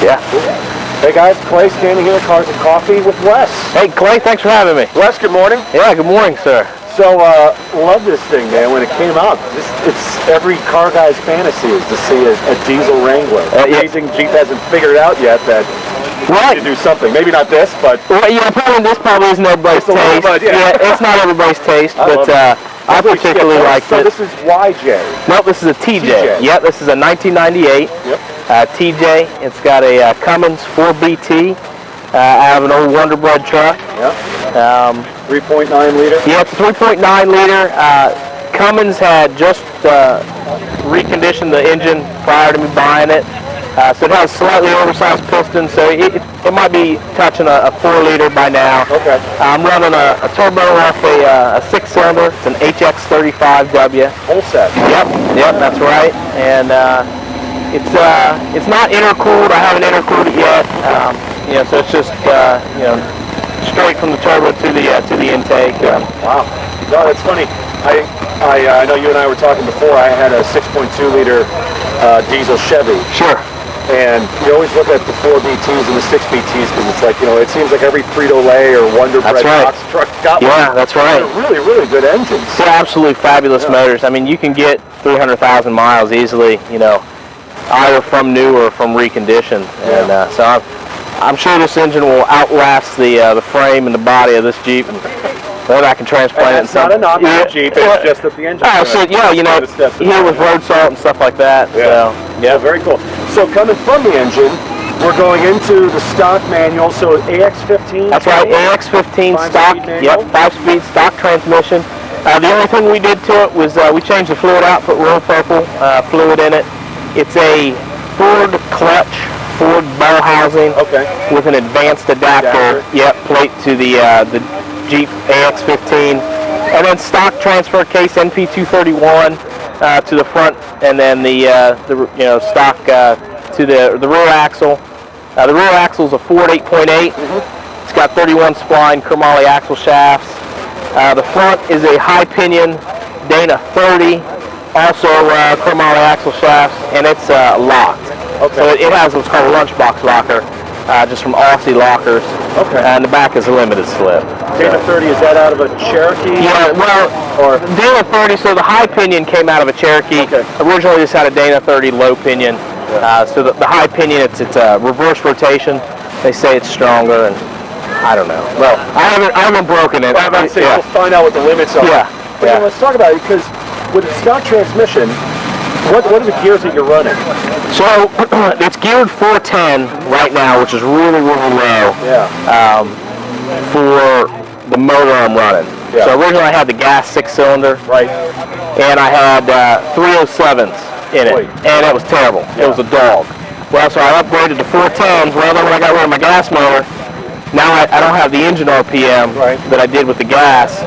Yeah. Hey guys, Clay standing here at Cars and Coffee with Wes. Hey Clay, thanks for having me. Wes, good morning. Yeah, good morning, sir. So, love this thing, man. When it came out, it's every car guy's fantasy is to see a diesel Wrangler. Amazing Jeep hasn't figured out yet that we need to do something. Maybe not this, but... Well, yeah, this probably isn't everybody's taste. Yeah, it's not everybody's taste, but I particularly like it. So this is YJ. No, this is a TJ. Yep, this is a 1998 TJ. It's got a Cummins 4BT out of an old Wonder Bread truck. Yep. 3.9 liter? Yeah, it's a 3.9 liter. Cummins had just reconditioned the engine prior to me buying it. So it has slightly oversized piston, so it might be touching a 4 liter by now. Okay. I'm running a turbo off a 6-cylinder. It's an HX35W. Whole set. Yep, that's right. And it's not intercooled. I haven't intercooled it yet. So it's just straight from the turbo to the intake. Wow. No, that's funny. I know you and I were talking before. I had a 6.2 liter diesel Chevy. Sure. And you always look at the 4BTs and the 6BTs because it's like, it seems like every Frito-Lay or Wonder Bread box truck got one. Yeah, that's right. They're really, really good engines. They're absolutely fabulous motors. I mean, you can get 300,000 miles easily, either from new or from reconditioned. And so I'm sure this engine will outlast the frame and the body of this Jeep. And then I can transplant it. It's not a knock on the Jeep, it's just that the engine. Here with road salt and stuff like that. Yeah. So, very cool. So coming from the engine, we're going into the stock manual. So AX15. That's right, AX15 stock. Yep, 5-speed stock transmission. The only thing we did to it was we changed the fluid out, put royal purple fluid in it. It's a Ford clutch, Ford bell housing with an advanced adapter. Yep, plate to the Jeep AX15, and then stock transfer case NP231 to the front, and then the stock to the rear axle. The rear axle is a Ford 8.8. It's got 31 spline chromoly axle shafts. The front is a high pinion Dana 30, also chromoly axle shafts, and it's locked. So it has what's called a lunchbox locker, just from Aussie lockers. And the back is a limited slip. Dana 30, is that out of a Cherokee? Yeah, well, Dana 30, so the high pinion came out of a Cherokee. Originally this had a Dana 30 low pinion. So the high pinion, it's a reverse rotation. They say it's stronger, and I don't know. Well, I haven't broken it. We'll find out what the limits are. But let's talk about it, because with the stock transmission, what are the gears that you're running? So it's geared 410 right now, which is really, really low for the motor I'm running. So originally I had the gas 6-cylinder, and I had 307s in it, and it was terrible. It was a dog. Well, so I upgraded to 410s. Well, then when I got rid of my gas motor, now I don't have the engine RPM that I did with the gas.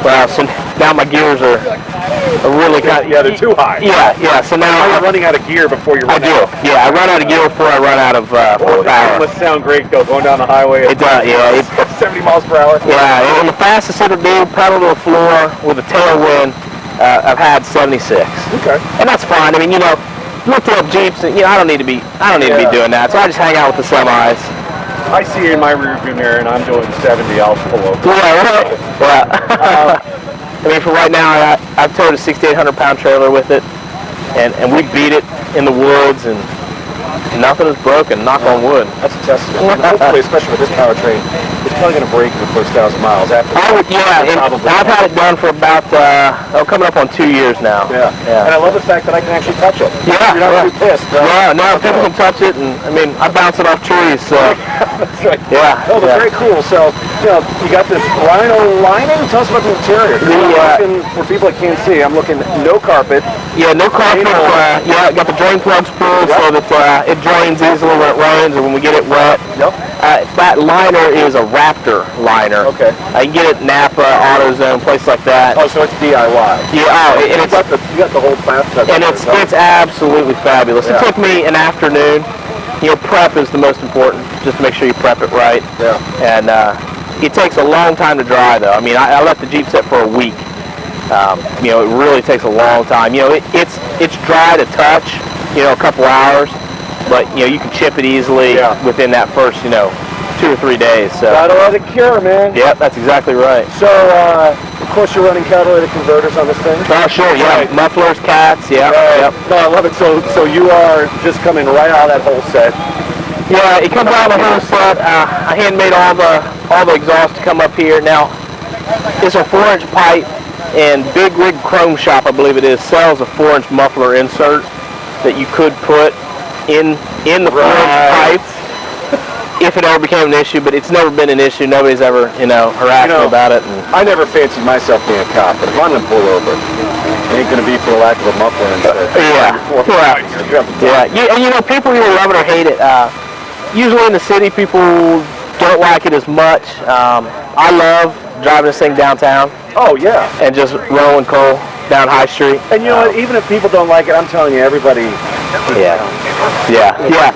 Well, so now my gears are really kind of... Yeah, they're too high. Yeah. So now you're running out of gear before you run out. Yeah, I run out of gear before I run out of power. It must sound great, though, going down the highway. It does, yeah. It's 70 miles per hour. Yeah, and the fastest it'll do, pedal to the floor with a tailwind, I've had 76. Okay. And that's fine. I mean, looked up Jeeps, and I don't need to be doing that. So I just hang out with the semis. I see you in my rearview mirror, and I'm doing 70. I'll pull over. Yeah, right. I mean, for right now, I've towed a 6,800-pound trailer with it, and we beat it in the woods, and nothing is broken. Knock on wood. That's a testament. Hopefully, especially with this powertrain, it's probably going to break in the first 1,000 miles. After I've had it done for about coming up on 2 years now. Yeah. And I love the fact that I can actually touch it. Yeah. You're not too pissed. No, people can touch it, and I mean, I bounce it off trees. So. That's right. Yeah. Oh, but very cool. So, you got this rhino lining. Tell us about the interior. For people that can't see, I'm looking no carpet. Yeah, no carpet. Got the drain plugs pulled so that it drains easily when it rains or when we get it wet. That liner is a Raptor liner. Okay. You can get it at Napa, AutoZone, places like that. Oh, so it's DIY. Yeah. And you got the whole bathtub. And it's absolutely fabulous. It took me an afternoon. Prep is the most important. Just make sure you prep it right. Yeah. And it takes a long time to dry, though. I mean, I let the Jeep sit for a week. It really takes a long time. It's dry to touch. A couple hours. but you can chip it easily within that first 2 or 3 days. So gotta let it cure, man. Yep, that's exactly right. So of course you're running catalytic converters on this thing. Oh sure, yeah. Right. Mufflers, cats, yeah. Right. Yep. No, I love it. So you are just coming right out of that whole set. Yeah, it comes out of the whole set. I handmade all the exhaust to come up here. Now, it's a 4-inch pipe, and Big Rig Chrome Shop, I believe it is, sells a 4-inch muffler insert that you could put in the 4-inch pipe if it ever became an issue. But it's never been an issue. Nobody's ever harassed me about it. And I never fancied myself being a cop, but if I'm gonna pull over, it ain't gonna be for the lack of a muffler insert. And people either love it or hate it. Usually in the city, people don't like it as much. I love driving this thing downtown. Oh, yeah. And just rolling coal down High Street. And you know what? Even if people don't like it, I'm telling you, everybody... Yeah.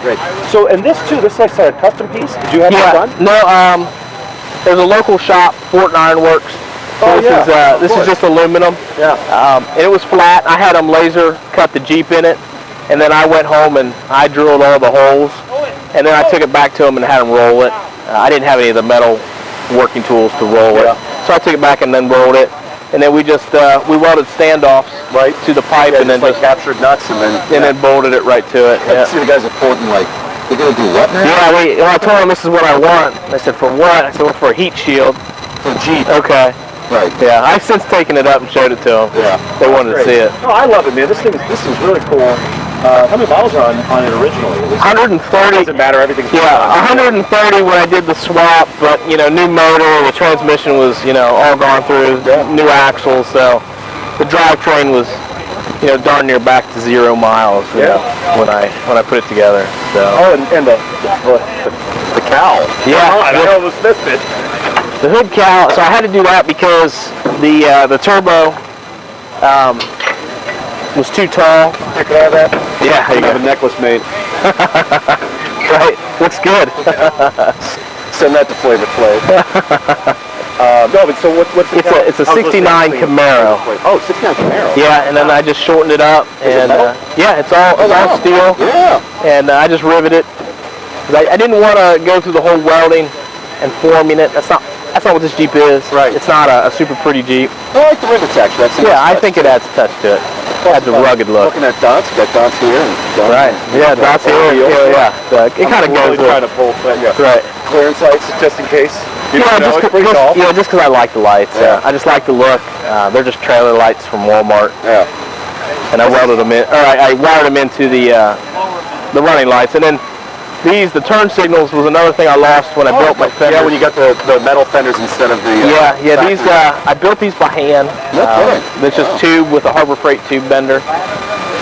Great. So, and this too, this is a custom piece? Did you have it done? No, there's a local shop, Fort Ironworks. So this is just aluminum. Yeah. And it was flat. I had them laser cut the Jeep in it. And then I went home and I drilled all the holes. And then I took it back to them and had them roll it. I didn't have any of the metal working tools to roll it. So I took it back and then rolled it. And then we just we welded standoffs to the pipe and then just captured nuts and then bolted it right to it. I see the guys are pointing like, they're going to do what now? Yeah, I told them this is what I want. They said, for what? I said, well, for a heat shield. For Jeep. Okay. Right. Yeah, I've since taken it up and showed it to them. Yeah. They wanted to see it. Oh, I love it, man. This is really cool. How many miles are on it originally? 130. Doesn't matter, everything's 130 when I did the swap, but new motor, the transmission was all gone through, new axles, so the drivetrain was darn near back to 0 miles. When I put it together. So. Oh, and the cowl. Yeah. I almost missed it. The hood cowl. So I had to do that because the turbo. Was too tall. You can have that? Yeah, you have a necklace made. Right, looks good. Send that to Flavor Flav. No, but so what's the It's a 69 Camaro. Oh, 69 Camaro. Yeah, and then I just shortened it up, and it's all steel. Yeah. And I just riveted it. I didn't want to go through the whole welding and forming it. That's not what this Jeep is. Right. It's not a super pretty Jeep. I like the rivets actually. I think it adds a touch to it. Adds a rugged look. Looking at dots, got dots here and dots. Right. Yeah, dots here. Yeah. It kind of goes. Trying to pull. Right. Clearance lights just in case. Just because I like the lights. Yeah. I just like the look. They're just trailer lights from Walmart. Yeah. And I welded them in, or I wired them into the running lights, and then. The turn signals was another thing I lost when I built my fenders. Yeah, when you got the metal fenders instead of the these I built these by hand. It's just tube with a Harbor Freight tube bender,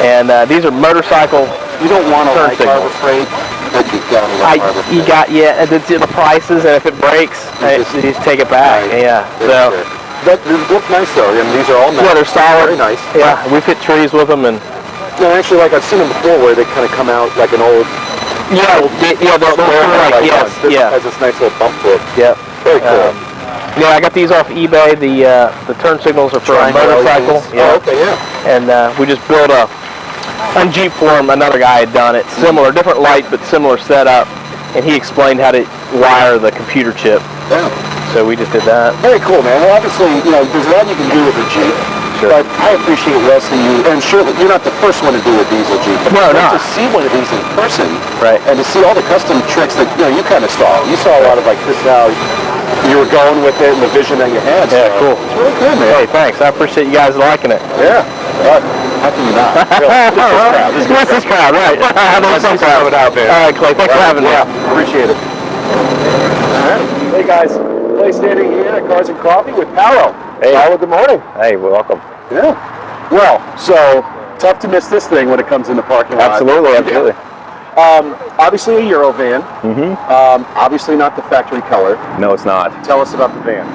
and these are motorcycle. You don't want to like Harbor Freight, but you got to like Harbor Freight. The prices, and if it breaks, you just take it back. Right. Yeah, so. They look nice though. I mean, these are all nice. Yeah, they're solid. Very nice. Yeah, we've hit trees with them, and. No, actually, like I've seen them before, where they kind of come out like an old. They'll has this nice little bump to it. Yeah. Very cool. I got these off eBay. The turn signals are for a motorcycle. Oh, okay, yeah. And we just built on Jeep form. Another guy had done it. Similar, different light, but similar setup. And he explained how to wire the computer chip. Yeah. So we just did that. Very cool, man. Well, obviously, there's a lot you can do with a Jeep. Sure. But I appreciate listening to you, and sure, you're not the first one to do a diesel Jeep. But to see one of these in person, and to see all the custom tricks that you kind of saw. You saw a lot of like this how you were going with it and the vision that you had. Yeah, so cool. It's really good, man. Hey, thanks. I appreciate you guys liking it. Yeah. But how can you not? Really. This crowd, right? Thanks for coming out, man. All right, Clay. Thanks for having me. Appreciate it. All right. Hey guys, Clay standing here at Cars and Coffee with Paolo. Hey. Paolo, good morning. Hey, welcome. Yeah. Well, so tough to miss this thing when it comes in the parking lot. Absolutely. Obviously a Eurovan. Obviously not the factory color. No, it's not. Tell us about the van.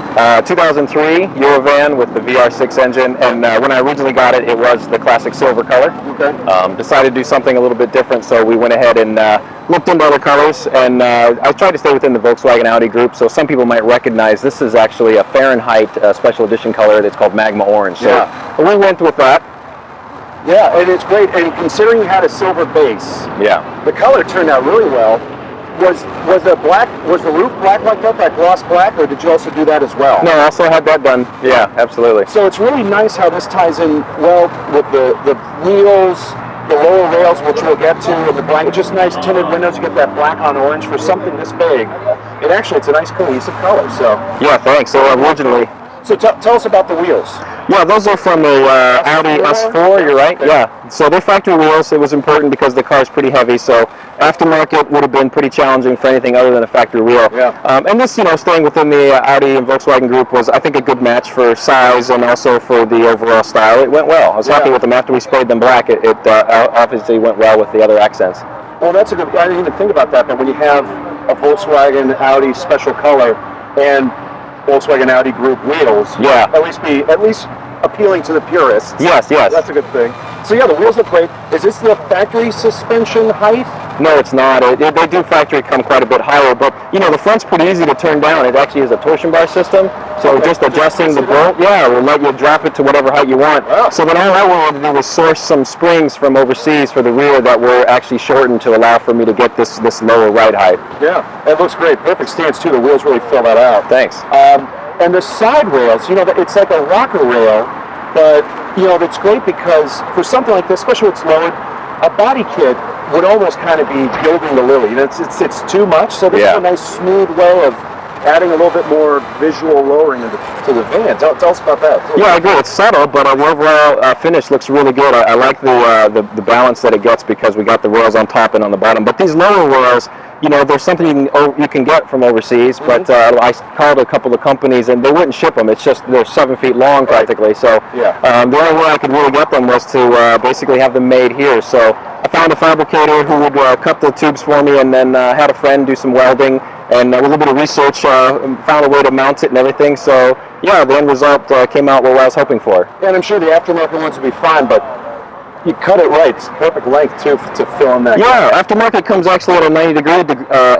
2003 Eurovan with the VR6 engine, and when I originally got it, it was the classic silver color. Okay. Decided to do something a little bit different, so we went ahead and looked into other colors, and I tried to stay within the Volkswagen Audi group, so some people might recognize this is actually a Fahrenheit special edition color that's called Magma Orange. So we went with that. Yeah, and it's great. And considering you had a silver base, the color turned out really well. Was the roof black like that gloss black, or did you also do that as well? No, I also had that done. Yeah, absolutely. So it's really nice how this ties in well with the wheels, the lower rails, which we'll get to, and the black. It's just nice tinted windows. You get that black on orange for something this big. It's a nice cohesive color. So yeah, thanks. So originally. So tell us about the wheels. Yeah, those are from the Audi S4, you're right. Okay. Yeah, so they're factory wheels. It was important because the car's pretty heavy, so aftermarket would have been pretty challenging for anything other than a factory wheel. Yeah. And this, staying within the Audi and Volkswagen group was, I think, a good match for size and also for the overall style. It went well. I was happy with them after we sprayed them black. It obviously went well with the other accents. Well, that's a good. I didn't even think about that. But when you have a Volkswagen Audi special color and Volkswagen Audi Group wheels, at least appealing to the purists. Yes. That's a good thing. So yeah, the wheels look great. Is this the factory suspension height? No, it's not. They do factory come quite a bit higher, but the front's pretty easy to turn down. It actually is a torsion bar system, so just adjusting the bolt, will let you drop it to whatever height you want. Wow. So then all I wanted to do was source some springs from overseas for the rear that were actually shortened to allow for me to get this lower ride height. Yeah, it looks great. Perfect stance too. The wheels really fill that out. Thanks. And the side rails, it's like a rocker rail, but that's great because for something like this, especially when it's lowered, a body kit would almost kind of be gilding the lily. It's too much. So this is a nice smooth way of adding a little bit more visual lowering to the van. Tell us about that. Yeah, I agree. It's subtle, but the overall finish looks really good. I like the balance that it gets because we got the rails on top and on the bottom. But these lower rails, there's something you can get from overseas, but I called a couple of companies and they wouldn't ship them. It's just they're 7 feet long practically. So the only way I could really get them was to basically have them made here. So I found a fabricator who would cut the tubes for me, and then had a friend do some welding, and with a little bit of research, found a way to mount it and everything. So yeah, the end result came out what I was hoping for. And I'm sure the aftermarket ones would be fine, but you cut it right. It's perfect length too to fill in that. Yeah, aftermarket comes actually at a 90-degree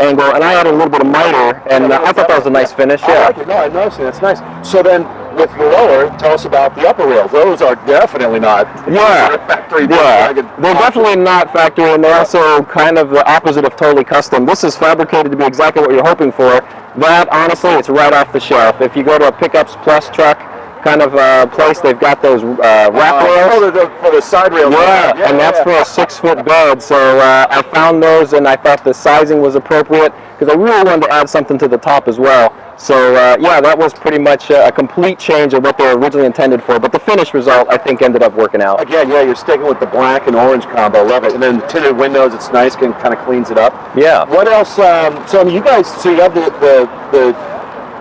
angle, and I added a little bit of miter, and I thought that was a nice finish. Yeah. I like it. No, I noticed it. That's nice. So then, with the lower, tell us about the upper rails. Those are definitely not factory. Yeah, they're definitely not factory, and they're also kind of the opposite of totally custom. This is fabricated to be exactly what you're hoping for. That, honestly, it's right off the shelf. If you go to a Pickups Plus truck kind of place, they've got those wrap rails. For the side rails. Yeah, and that's for a 6-foot bed. So I found those, and I thought the sizing was appropriate because I really wanted to add something to the top as well. So that was pretty much a complete change of what they were originally intended for. But the finished result, I think, ended up working out. Again, you're sticking with the black and orange combo. Love it. And then the tinted windows, it's nice, and kind of cleans it up. Yeah. What else? You guys, you have the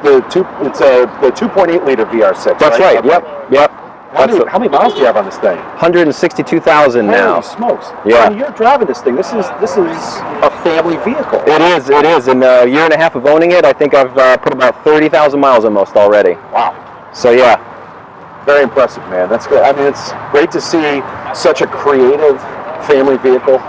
2.8 liter VR6. That's right. Yep. How many miles do you have on this thing? 162,000 now. Holy smokes! Yeah. And you're driving this thing. This is a family vehicle. It is. In a year and a half of owning it, I think I've put about 30,000 miles almost already. Wow. So yeah. Very impressive, man. That's good. I mean, it's great to see such a creative family vehicle.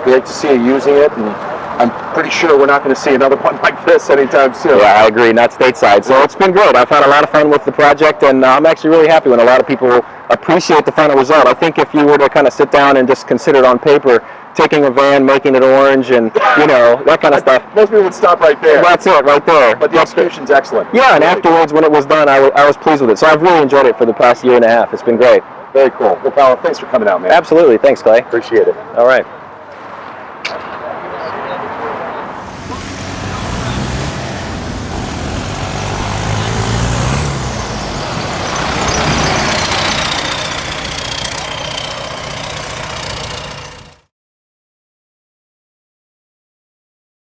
Great to see you using it, and I'm pretty sure we're not going to see another one like this anytime soon. Yeah, I agree. Not stateside. So it's been great. I've had a lot of fun with the project, and I'm actually really happy when a lot of people appreciate the final result. I think if you were to kind of sit down and just consider it on paper, taking a van, making it orange, and that kind of stuff. Most people would stop right there. That's it, right there. But the execution's excellent. Yeah, and afterwards, when it was done, I was pleased with it. So I've really enjoyed it for the past year and a half. It's been great. Very cool. Well, Paolo, thanks for coming out, man. Absolutely. Thanks, Clay. Appreciate it. All right.